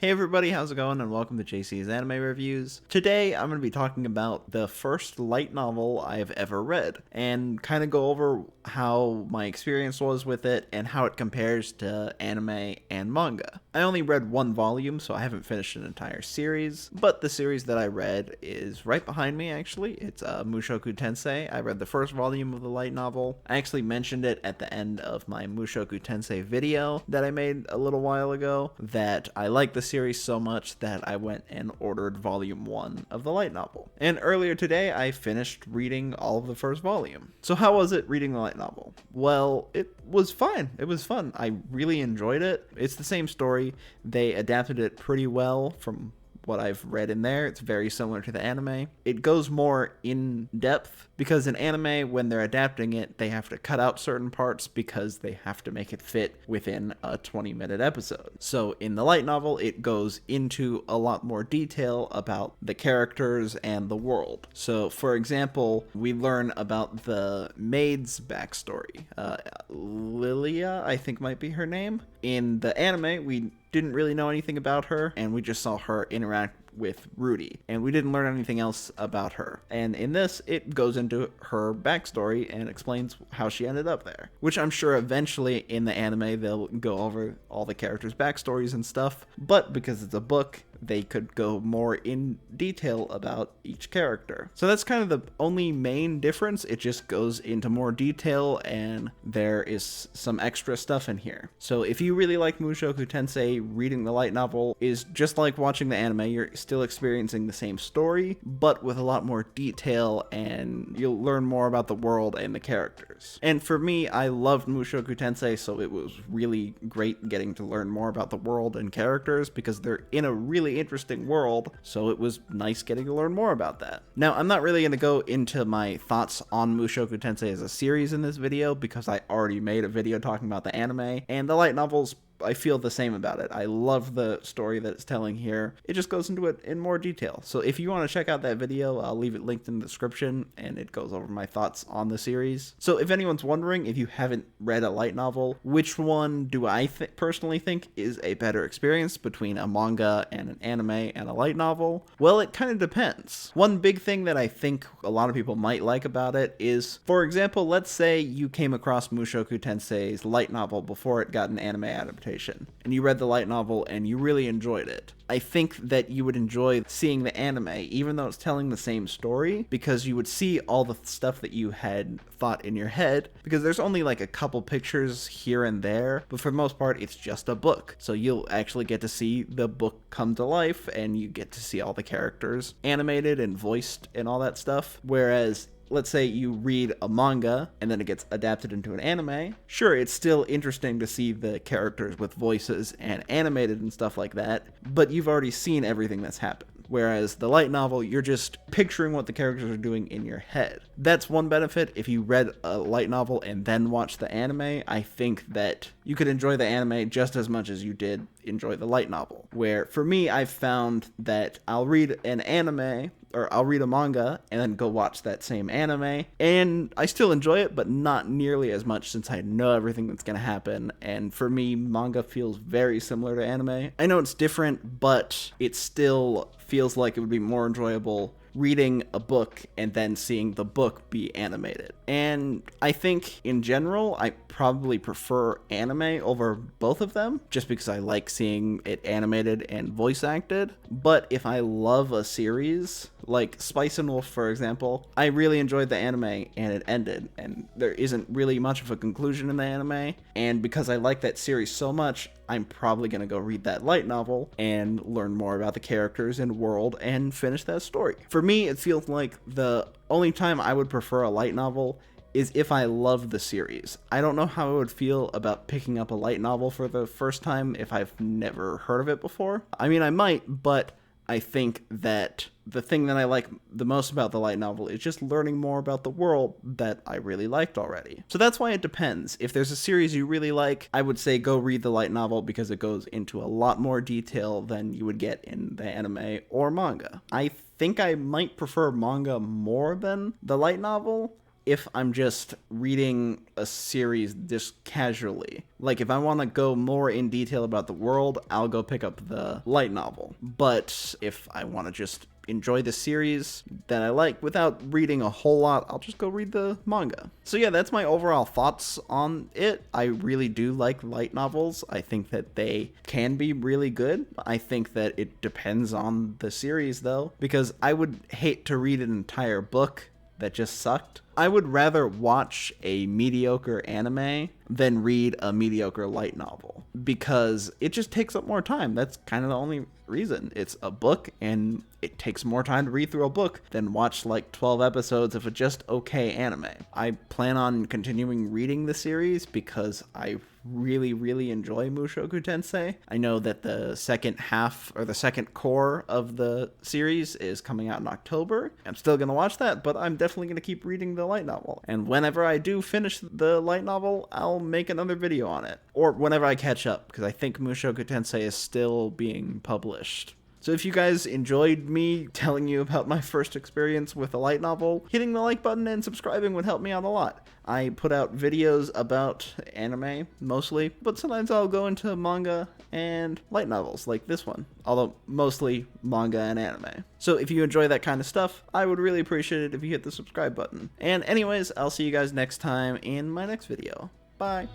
Hey everybody, how's it going? And welcome to JC's Anime Reviews. Today I'm going to be talking about the first light novel I've ever read, and kind of go over how my experience was with it and how it compares to anime and manga. I only read one volume, so I haven't finished an entire series, but the series that I read is right behind me actually. It's Mushoku Tensei. I read the first volume of the light novel. I actually mentioned it at the end of my Mushoku Tensei video that I made a little while ago, that I like the series so much that I went and ordered volume 1 of the light novel. And earlier today I finished reading all of the first volume. So how was it reading the light novel? Well, it was fine. It was fun. I really enjoyed it. It's the same story. They adapted it pretty well from what I've read in there. It's very similar to the anime. It goes more in depth because in anime, when they're adapting it, they have to cut out certain parts because they have to make it fit within a 20-minute episode. So in the light novel, it goes into a lot more detail about the characters and the world. So for example, we learn about the maid's backstory. Lilia, I think might be her name. In the anime, we didn't really know anything about her, and we just saw her interact with Rudy, and we didn't learn anything else about her. And in this, it goes into her backstory and explains how she ended up there, which I'm sure eventually in the anime they'll go over all the characters' backstories and stuff, but because it's a book, they could go more in detail about each character. So that's kind of the only main difference. It just goes into more detail and there is some extra stuff in here. So if you really like Mushoku Tensei, reading the light novel is just like watching the anime. You're still experiencing the same story, but with a lot more detail, and you'll learn more about the world and the characters. And for me, I loved Mushoku Tensei, so it was really great getting to learn more about the world and characters because they're in a really interesting world, so it was nice getting to learn more about that. Now, I'm not really going to go into my thoughts on Mushoku Tensei as a series in this video because I already made a video talking about the anime, and the light novels I feel the same about it. I love the story that it's telling here. It just goes into it in more detail. So if you want to check out that video, I'll leave it linked in the description, and it goes over my thoughts on the series. So if anyone's wondering, if you haven't read a light novel, which one do I personally think is a better experience between a manga and an anime and a light novel? Well, it kind of depends. One big thing that I think a lot of people might like about it is, for example, let's say you came across Mushoku Tensei's light novel before it got an anime adaptation, and you read the light novel and you really enjoyed it. I think that you would enjoy seeing the anime, even though it's telling the same story, because you would see all the stuff that you had thought in your head, because there's only like a couple pictures here and there, but for the most part, it's just a book. So you'll actually get to see the book come to life, and you get to see all the characters animated and voiced and all that stuff. Whereas let's say you read a manga and then it gets adapted into an anime. Sure, it's still interesting to see the characters with voices and animated and stuff like that, but you've already seen everything that's happened. Whereas the light novel, you're just picturing what the characters are doing in your head. That's one benefit. If you read a light novel and then watch the anime, I think that you could enjoy the anime just as much as you did enjoy the light novel. Where for me, I've found that I'll read an anime, or I'll read a manga and then go watch that same anime, and I still enjoy it, but not nearly as much since I know everything that's going to happen. And for me, manga feels very similar to anime. I know it's different, but it still feels like it would be more enjoyable reading a book and then seeing the book be animated. And I think in general, I probably prefer anime over both of them, just because I like seeing it animated and voice acted. But if I love a series, like Spice and Wolf, for example, I really enjoyed the anime and it ended, and there isn't really much of a conclusion in the anime. And because I like that series so much, I'm probably going to go read that light novel and learn more about the characters and world and finish that story. For me, it feels like the only time I would prefer a light novel is if I love the series. I don't know how I would feel about picking up a light novel for the first time if I've never heard of it before. I mean, I might, but I think that the thing that I like the most about the light novel is just learning more about the world that I really liked already. So that's why it depends. If there's a series you really like, I would say go read the light novel because it goes into a lot more detail than you would get in the anime or manga. I think I might prefer manga more than the light novel, if I'm just reading a series just casually. Like, if I want to go more in detail about the world, I'll go pick up the light novel. But if I want to just enjoy the series that I like without reading a whole lot, I'll just go read the manga. So yeah, that's my overall thoughts on it. I really do like light novels. I think that they can be really good. I think that it depends on the series though, because I would hate to read an entire book that just sucked. I would rather watch a mediocre anime than read a mediocre light novel, because it just takes up more time. That's kind of the only reason. It's a book, and it takes more time to read through a book than watch like 12 episodes of a just okay anime. I plan on continuing reading the series because I really enjoy Mushoku Tensei. I know that the second half, or the second core of the series, is coming out in October. I'm still gonna watch that, but I'm definitely gonna keep reading the light novel. And whenever I do finish the light novel, I'll make another video on it. Or whenever I catch up, because I think Mushoku Tensei is still being published. So if you guys enjoyed me telling you about my first experience with a light novel, hitting the like button and subscribing would help me out a lot. I put out videos about anime, mostly, but sometimes I'll go into manga and light novels, like this one, although mostly manga and anime. So if you enjoy that kind of stuff, I would really appreciate it if you hit the subscribe button. And anyways, I'll see you guys next time in my next video. Bye!